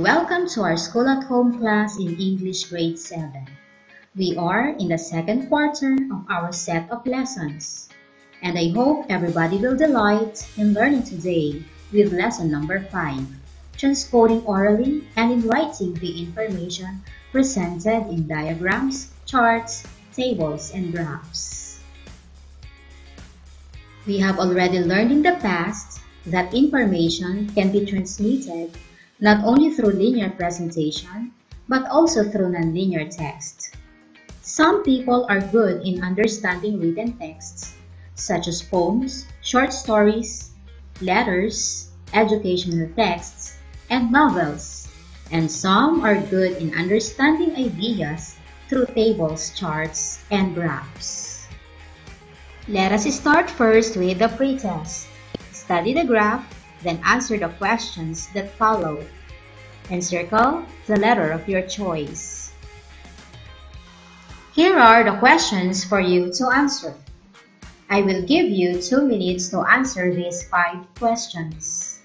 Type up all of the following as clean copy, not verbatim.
welcome to our School at Home class in English Grade 7. We are in the second quarter of our set of lessons, and I hope everybody will delight in learning today with lesson number 5, transcoding orally and in writing the information presented in diagrams, charts, tables, and graphs. We have already learned in the past that information can be transmitted not only through linear presentation, but also through nonlinear text. Some people are good in understanding written texts, such as poems, short stories, letters, educational texts, and novels, and some are good in understanding ideas through tables, charts, and graphs. Let us start first with the pretest. Study the graph, then answer the questions that follow, and circle the letter of your choice. Here are the questions for you to answer. I will give you 2 minutes to answer these 5 questions.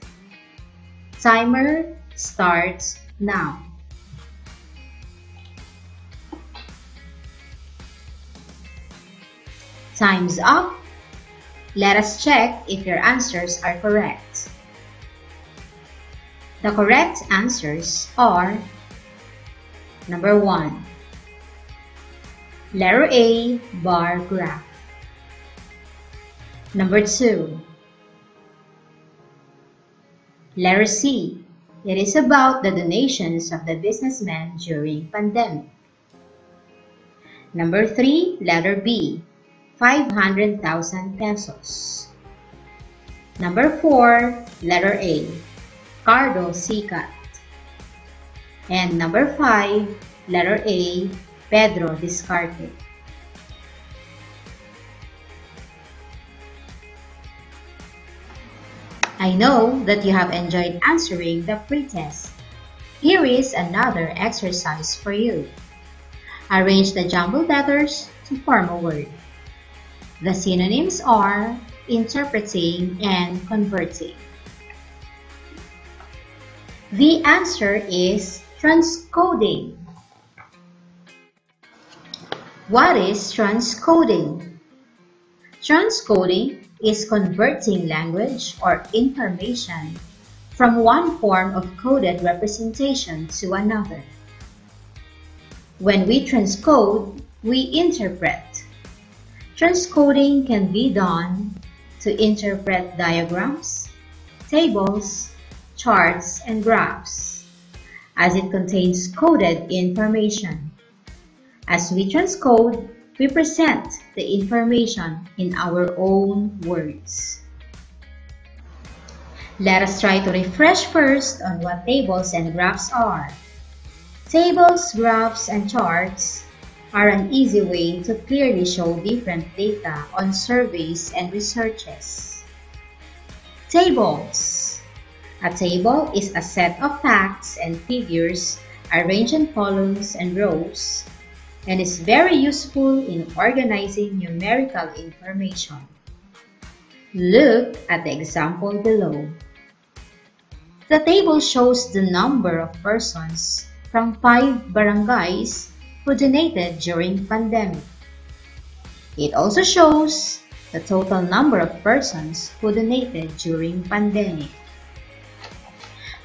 Timer starts now. Time's up. Let us check if your answers are correct. The correct answers are number 1, letter A, bar graph. Number 2, letter C, it is about the donations of the businessmen during pandemic. Number 3, letter B, 500,000 pesos. Number 4, letter A, Cardo Sikat. And number 5, letter A, Pedro Discarte. I know that you have enjoyed answering the pretest. Here is another exercise for you. Arrange the jumbled letters to form a word. The synonyms are interpreting and converting. The answer is transcoding. What is transcoding? Transcoding is converting language or information from one form of coded representation to another. When we transcode, we interpret. Transcoding can be done to interpret diagrams, tables, charts, and graphs, as it contains coded information. As we transcode, we present the information in our own words. Let us try to refresh first on what tables and graphs are. Tables, graphs, and charts are an easy way to clearly show different data on surveys and researches. Tables. A table is a set of facts and figures arranged in columns and rows, and is very useful in organizing numerical information. Look at the example below. The table shows the number of persons from 5 barangays who donated during pandemic. It also shows the total number of persons who donated during pandemic.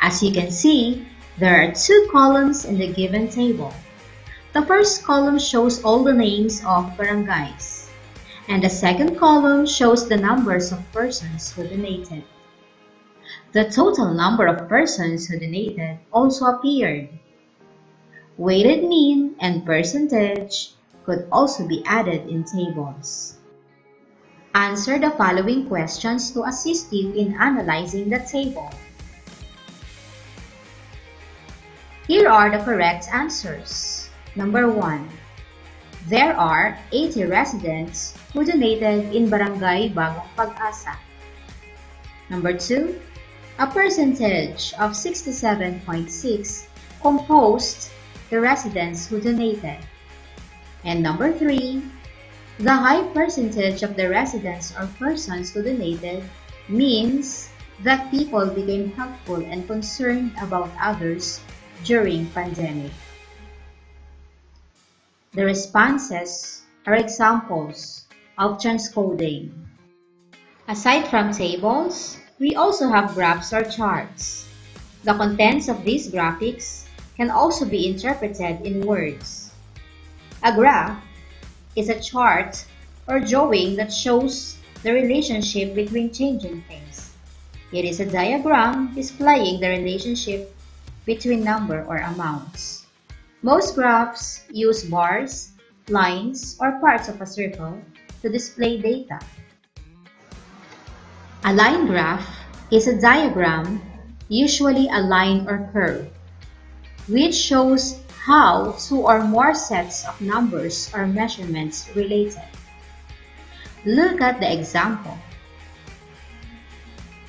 As you can see, there are 2 columns in the given table. The first column shows all the names of barangays, and the second column shows the numbers of persons who donated. The total number of persons who donated also appeared. Weighted mean and percentage could also be added in tables. Answer the following questions to assist you in analyzing the table. Here are the correct answers. Number 1. There are 80 residents who donated in Barangay Bagong Pag-asa. Number 2. A percentage of 67.6 composed the residents who donated. And number 3. The high percentage of the residents or persons who donated means that people became helpful and concerned about others during pandemic. The responses are examples of transcoding. Aside from tables, we also have graphs or charts. The contents of these graphics can also be interpreted in words. A graph is a chart or drawing that shows the relationship between changing things. It is a diagram displaying the relationship between number or amounts. Most graphs use bars, lines, or parts of a circle to display data. A line graph is a diagram, usually a line or curve, which shows how two or more sets of numbers or measurements related. Look at the example.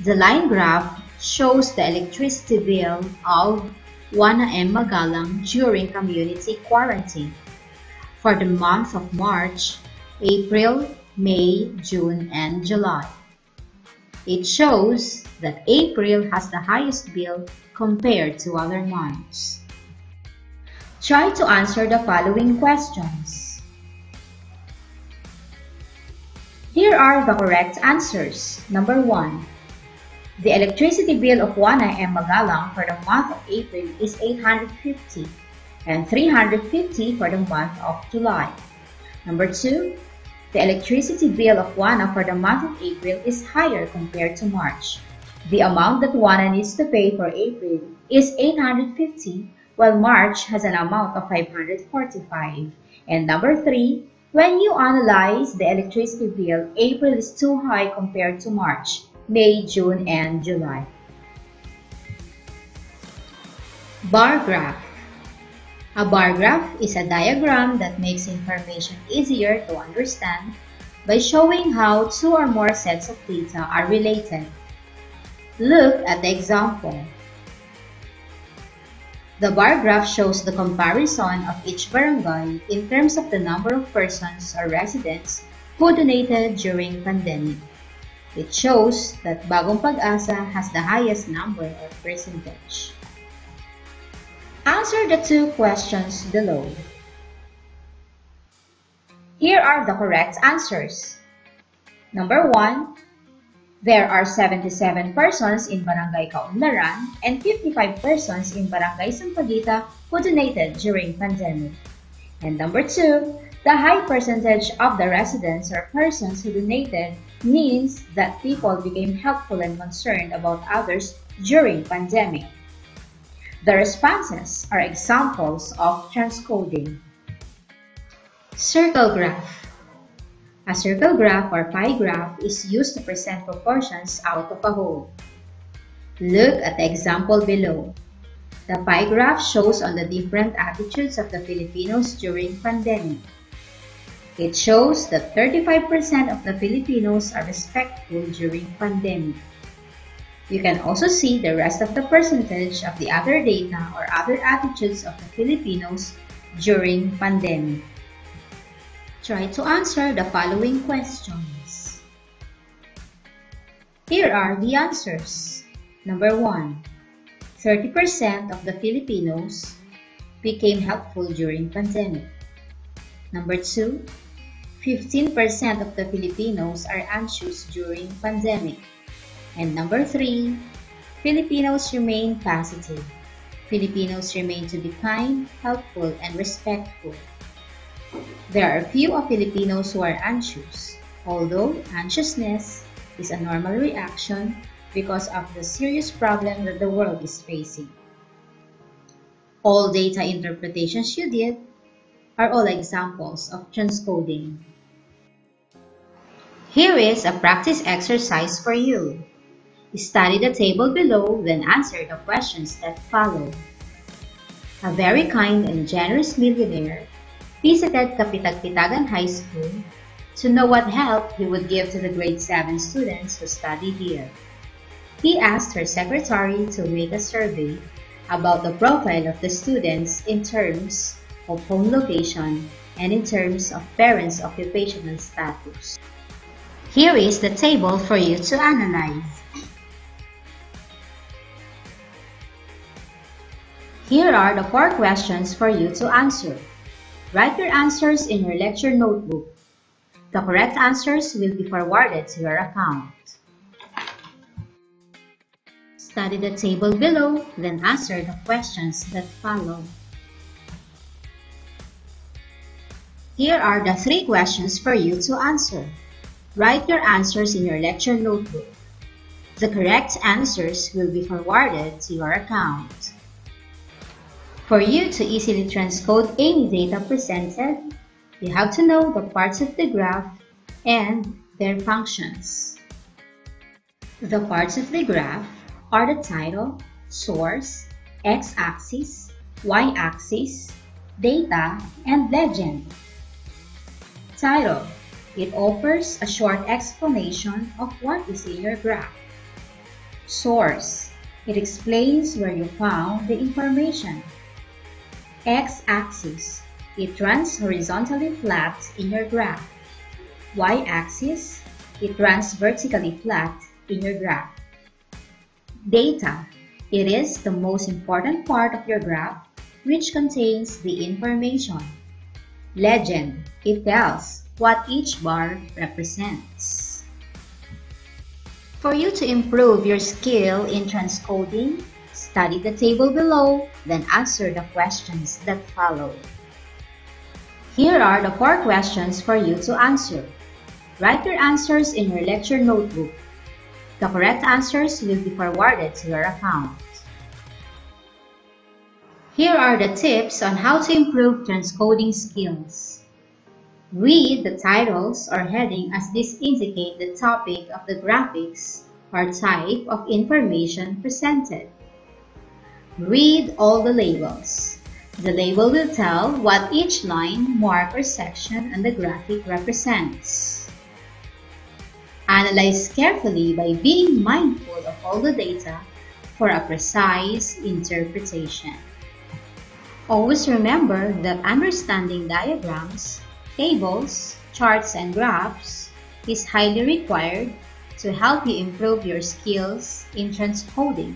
The line graph shows the electricity bill of Juana M. Magalang during community quarantine for the month of March, April, May, June, and July. It shows that April has the highest bill compared to other months. Try to answer the following questions. Here are the correct answers. Number 1. The electricity bill of Juana M. Magalang for the month of April is 850 and 350 for the month of July. Number 2. The electricity bill of Juana for the month of April is higher compared to March. The amount that Juana needs to pay for April is 850, while March has an amount of 545. And number 3, when you analyze the electricity bill, April is too high compared to March, May, June, and July. Bar graph. A bar graph is a diagram that makes information easier to understand by showing how two or more sets of data are related. Look at the example. The bar graph shows the comparison of each barangay in terms of the number of persons or residents who donated during pandemic. It shows that Bagong Pag-asa has the highest number or percentage. Answer the two questions below. Here are the correct answers. Number 1, there are 77 persons in Barangay Kaunlaran and 55 persons in Barangay Sampaguita who donated during pandemic. And number 2, the high percentage of the residents or persons who donated means that people became helpful and concerned about others during pandemic. The responses are examples of transcoding. Circle graph. A circle graph or pie graph is used to present proportions out of a whole. Look at the example below. The pie graph shows on the different attitudes of the Filipinos during pandemic. It shows that 35% of the Filipinos are respectful during pandemic. You can also see the rest of the percentage of the other data or other attitudes of the Filipinos during pandemic. Try to answer the following questions. Here are the answers. Number 1. 30% of the Filipinos became helpful during pandemic. Number 2. 15% of the Filipinos are anxious during pandemic. And number 3, Filipinos remain positive. Filipinos remain to be kind, helpful, and respectful. There are few of Filipinos who are anxious, although anxiousness is a normal reaction because of the serious problem that the world is facing. All data interpretations you did are all examples of transcoding. Here is a practice exercise for you. Study the table below, then answer the questions that follow. A very kind and generous millionaire visited Kapitagpitagan High School to know what help he would give to the grade 7 students who study here. He asked her secretary to make a survey about the profile of the students in terms of home location and in terms of parents' occupational status. Here is the table for you to analyze. Here are the 4 questions for you to answer. Write your answers in your lecture notebook. The correct answers will be forwarded to your account. Study the table below, then answer the questions that follow. Here are the 3 questions for you to answer. Write your answers in your lecture notebook. The correct answers will be forwarded to your account. For you to easily transcode any data presented, you have to know the parts of the graph and their functions. The parts of the graph are the title, source, x-axis, y-axis, data, and legend. Title. It offers a short explanation of what is in your graph. Source. It explains where you found the information. X-axis. It runs horizontally flat in your graph. Y-axis. It runs vertically flat in your graph. Data. It is the most important part of your graph, which contains the information. Legend. It tells what each bar represents. For you to improve your skill in transcoding, study the table below, then answer the questions that follow. Here are the 4 questions for you to answer. Write your answers in your lecture notebook. The correct answers will be forwarded to your account. Here are the tips on how to improve transcoding skills. Read the titles or heading as these indicate the topic of the graphics or type of information presented. Read all the labels. The label will tell what each line, mark, or section on the graphic represents. Analyze carefully by being mindful of all the data for a precise interpretation. Always remember that understanding diagrams, tables, charts, and graphs is highly required to help you improve your skills in transcoding.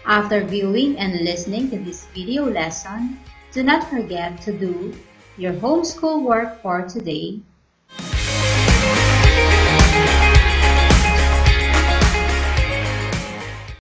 After viewing and listening to this video lesson, do not forget to do your homeschool work for today